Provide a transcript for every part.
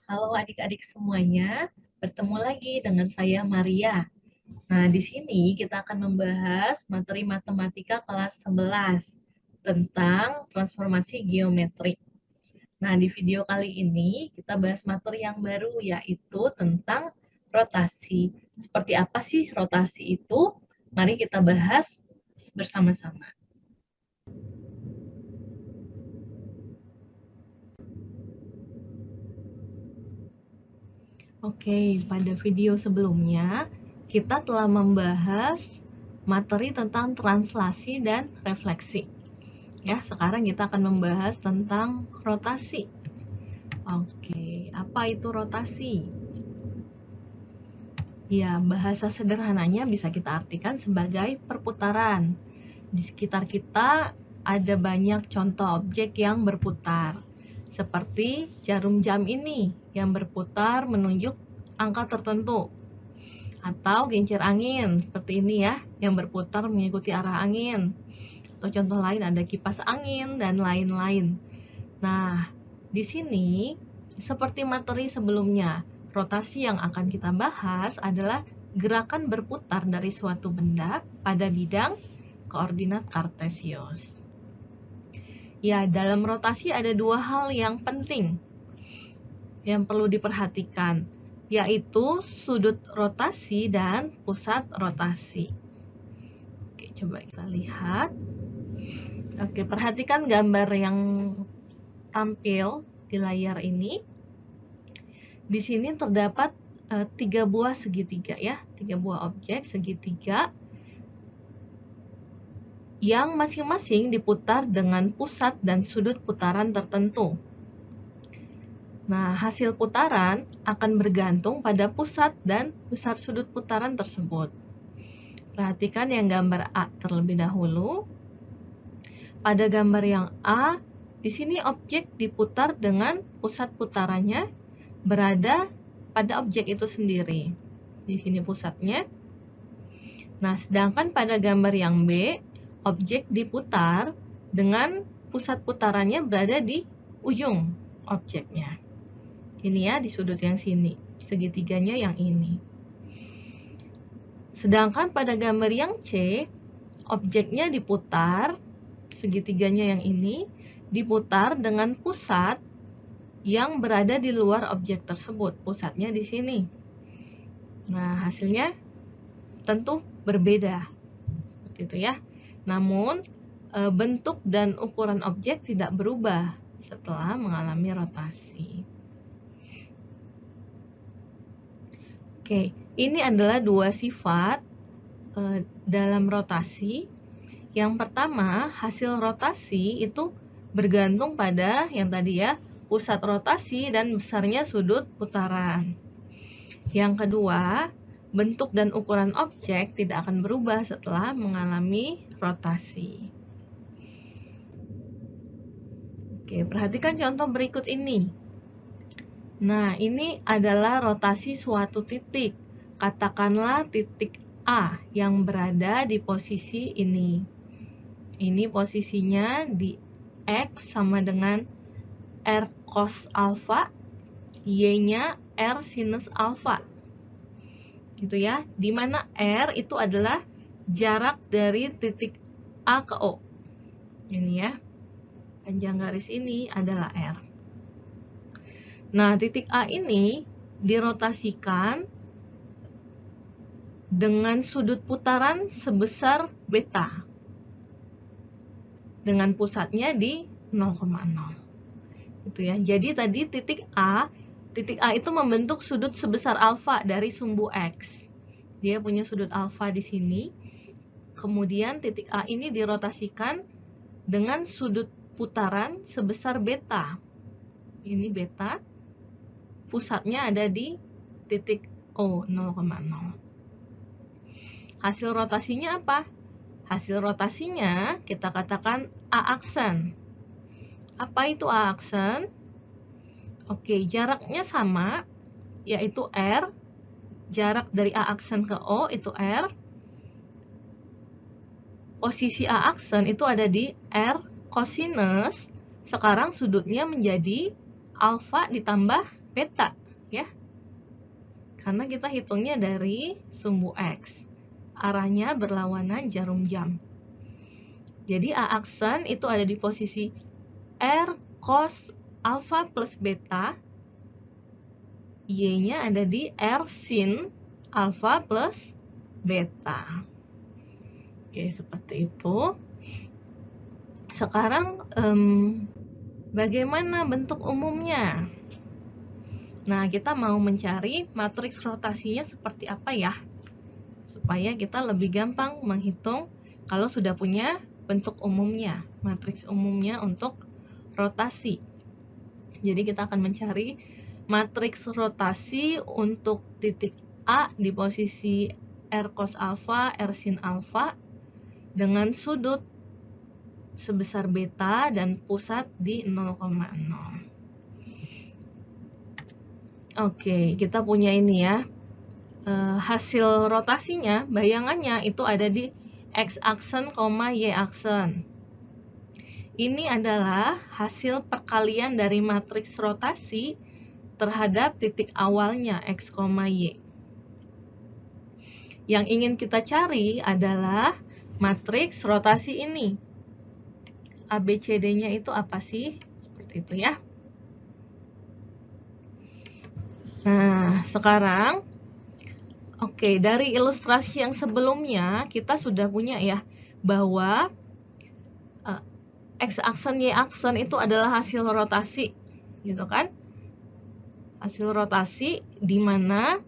Halo adik-adik semuanya, bertemu lagi dengan saya Maria. Nah, di sini kita akan membahas materi matematika kelas 11 tentang transformasi geometrik. Nah, di video kali ini kita bahas materi yang baru yaitu tentang rotasi. Seperti apa sih rotasi itu? Mari kita bahas bersama-sama. Oke, pada video sebelumnya kita telah membahas materi tentang translasi dan refleksi. Ya, sekarang kita akan membahas tentang rotasi. Oke, apa itu rotasi? Ya, bahasa sederhananya bisa kita artikan sebagai perputaran. Di sekitar kita ada banyak contoh objek yang berputar. Seperti jarum jam ini yang berputar menunjuk angka tertentu. Atau kincir angin, seperti ini ya, yang berputar mengikuti arah angin. Atau contoh lain ada kipas angin dan lain-lain. Nah, di sini seperti materi sebelumnya, rotasi yang akan kita bahas adalah gerakan berputar dari suatu benda pada bidang koordinat kartesius. Ya, dalam rotasi ada dua hal yang penting yang perlu diperhatikan, yaitu sudut rotasi dan pusat rotasi. Oke, coba kita lihat. Oke, perhatikan gambar yang tampil di layar ini. Di sini terdapat 3 buah segitiga ya, 3 buah objek segitiga yang masing-masing diputar dengan pusat dan sudut putaran tertentu. Nah, hasil putaran akan bergantung pada pusat dan besar sudut putaran tersebut. Perhatikan yang gambar A terlebih dahulu. Pada gambar yang A, di sini objek diputar dengan pusat putarannya berada pada objek itu sendiri. Di sini pusatnya. Nah, sedangkan pada gambar yang B, objek diputar dengan pusat putarannya berada di ujung objeknya. Ini ya, di sudut yang sini, segitiganya yang ini. Sedangkan pada gambar yang C, objeknya diputar, segitiganya yang ini, diputar dengan pusat yang berada di luar objek tersebut. Pusatnya di sini. Nah, hasilnya tentu berbeda. Seperti itu ya. Namun, bentuk dan ukuran objek tidak berubah setelah mengalami rotasi. Oke, ini adalah dua sifat dalam rotasi. Yang pertama, hasil rotasi itu bergantung pada yang tadi ya, pusat rotasi dan besarnya sudut putaran. Yang kedua, bentuk dan ukuran objek tidak akan berubah setelah mengalami rotasi. Oke, perhatikan contoh berikut ini. Nah, ini adalah rotasi suatu titik. Katakanlah titik A yang berada di posisi ini. Ini posisinya di X sama dengan R cos alpha, Y-nya R sinus alpha. Gitu ya. Di mana R itu adalah jarak dari titik A ke O. Ini ya. Panjang garis ini adalah R. Nah, titik A ini dirotasikan dengan sudut putaran sebesar beta. Dengan pusatnya di 0,0. Gitu ya. Jadi tadi titik A itu membentuk sudut sebesar alfa dari sumbu X. Dia punya sudut alfa di sini. Kemudian titik A ini dirotasikan dengan sudut putaran sebesar beta. Ini beta. Pusatnya ada di titik O 0,0. Hasil rotasinya apa? Hasil rotasinya kita katakan A aksen. Apa itu A aksen? Oke, jaraknya sama, yaitu R. Jarak dari A aksen ke O itu R. Posisi A aksen itu ada di R cosinus. Sekarang sudutnya menjadi alfa ditambah beta, ya. Karena kita hitungnya dari sumbu X. Arahnya berlawanan jarum jam. Jadi A aksen itu ada di posisi R cos alfa plus beta. Y-nya ada di R sin alfa plus beta. Oke, seperti itu. Sekarang bagaimana bentuk umumnya? Nah, kita mau mencari matriks rotasinya seperti apa ya? Supaya kita lebih gampang menghitung kalau sudah punya bentuk umumnya, matriks umumnya untuk rotasi. Jadi kita akan mencari matriks rotasi untuk titik A di posisi R cos alfa, R sin alfa dengan sudut sebesar beta dan pusat di 0,0. Oke, kita punya ini ya. Hasil rotasinya, bayangannya itu ada di X aksen, Y aksen. Ini adalah hasil perkalian dari matriks rotasi terhadap titik awalnya X, Y. Yang ingin kita cari adalah matriks rotasi ini. ABCD-nya itu apa sih? Seperti itu ya. Nah, sekarang oke, dari ilustrasi yang sebelumnya kita sudah punya ya bahwa X aksen Y aksen itu adalah hasil rotasi, gitu kan? Hasil rotasi di mana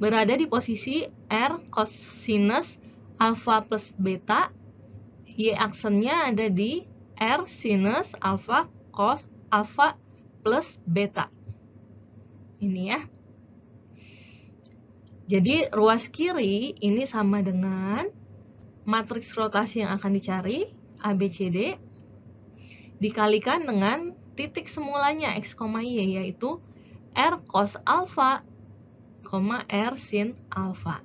berada di posisi R cosinus alfa plus beta, Y aksennya ada di R sinus alfa cos alfa plus beta. Ini ya. Jadi ruas kiri ini sama dengan matriks rotasi yang akan dicari ABCD dikalikan dengan titik semulanya X, Y yaitu R cos alfa, R sin alfa.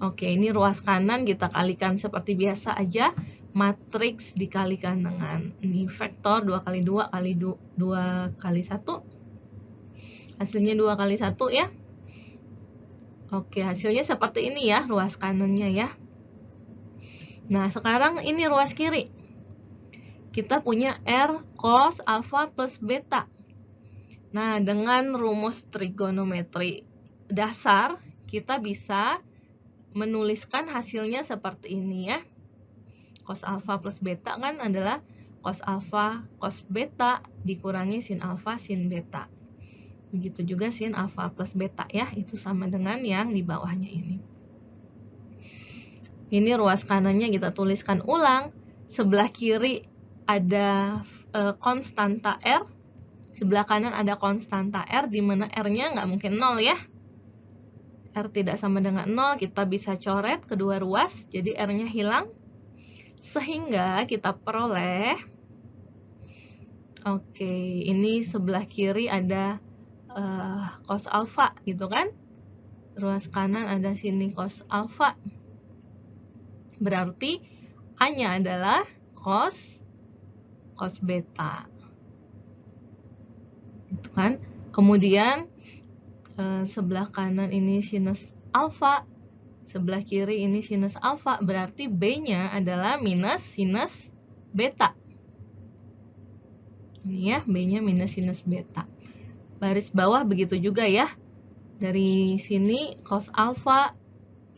Oke, ini ruas kanan kita kalikan seperti biasa aja. Matriks dikalikan dengan ini vektor 2 kali 2 kali 2 kali 1. Hasilnya 2 kali 1 ya. Oke, hasilnya seperti ini ya, ruas kanannya ya. Nah, sekarang ini ruas kiri. Kita punya R cos alfa plus beta. Nah, dengan rumus trigonometri dasar, kita bisa menuliskan hasilnya seperti ini ya. Cos alfa plus beta kan adalah cos alfa cos beta dikurangi sin alfa sin beta. Begitu juga sin alfa plus beta ya, itu sama dengan yang di bawahnya ini. Ini ruas kanannya kita tuliskan ulang. Sebelah kiri ada konstanta R, sebelah kanan ada konstanta R, di mana R-nya nggak mungkin 0 ya. R tidak sama dengan 0, kita bisa coret kedua ruas, jadi R-nya hilang. Sehingga kita peroleh, oke, ini sebelah kiri ada cos alfa gitu kan, ruas kanan ada sini cos alfa, berarti A-nya adalah cos beta gitu kan. Kemudian sebelah kanan ini sinus alfa, sebelah kiri ini sinus alfa, berarti B-nya adalah minus sinus beta. Ini ya, B-nya minus sinus beta. Baris bawah begitu juga ya. Dari sini cos alfa,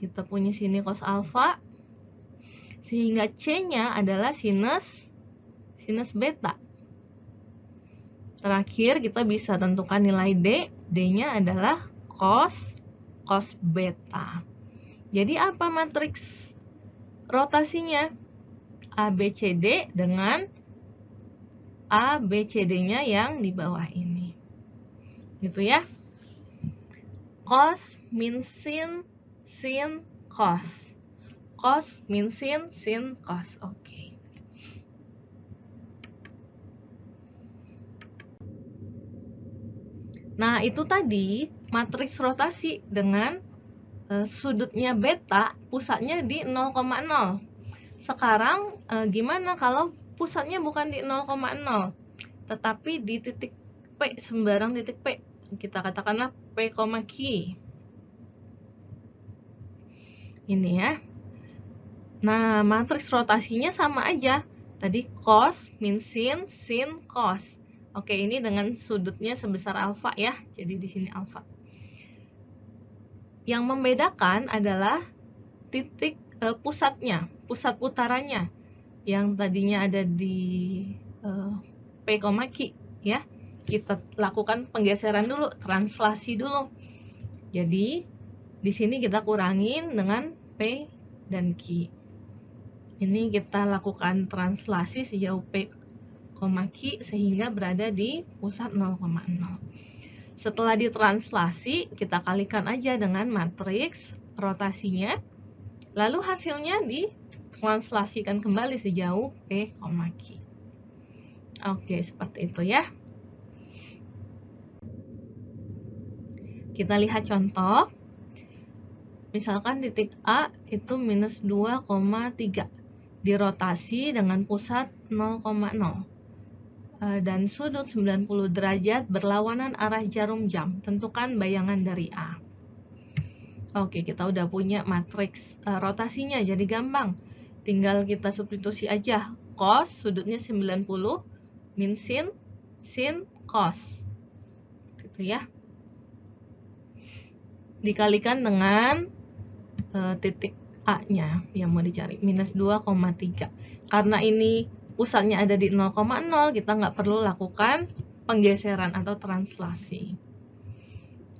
kita punya sini cos alfa, sehingga C-nya adalah sinus beta. Terakhir kita bisa tentukan nilai D. D-nya adalah cos beta. Jadi apa matriks rotasinya? ABCD dengan ABCD-nya yang di bawah ini. Gitu ya. Cos min sin cos. Cos min sin cos. Oke. Nah, itu tadi matriks rotasi dengan sudutnya beta, pusatnya di 0,0. Sekarang gimana kalau pusatnya bukan di 0,0, tetapi di titik P, sembarang titik P. Kita katakanlah P, Q. Ini ya. Nah, matriks rotasinya sama aja. Tadi cos, min sin, sin, cos. Oke, ini dengan sudutnya sebesar alfa ya. Jadi di sini alfa. Yang membedakan adalah titik pusatnya, pusat putarannya. Yang tadinya ada di P, Q ya. Kita lakukan penggeseran dulu, translasi dulu. Jadi di sini kita kurangin dengan P dan Q. Ini kita lakukan translasi sejauh P, Q sehingga berada di pusat 0,0. Setelah ditranslasi, kita kalikan aja dengan matriks rotasinya. Lalu hasilnya ditranslasikan kembali sejauh P, Q. Oke, seperti itu ya. Kita lihat contoh. Misalkan titik A itu minus 2,3. Dirotasi dengan pusat 0,0. Dan sudut 90 derajat berlawanan arah jarum jam. Tentukan bayangan dari A. Oke, kita udah punya matriks rotasinya, jadi gampang. Tinggal kita substitusi aja. Cos, sudutnya 90, min sin, sin, cos. Gitu ya. Dikalikan dengan titik A-nya yang mau dicari, minus 2,3. Karena ini pusatnya ada di 0,0, kita nggak perlu lakukan penggeseran atau translasi.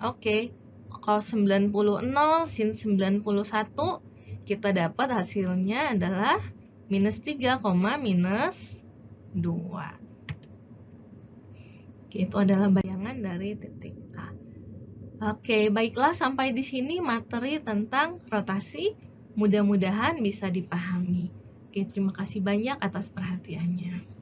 Oke, cos 90, 0, sin 91, kita dapat hasilnya adalah minus 3, minus 2. Oke, itu adalah bayangan dari titik A. Oke, baiklah, sampai di sini materi tentang rotasi. Mudah-mudahan bisa dipahami. Oke, terima kasih banyak atas perhatiannya.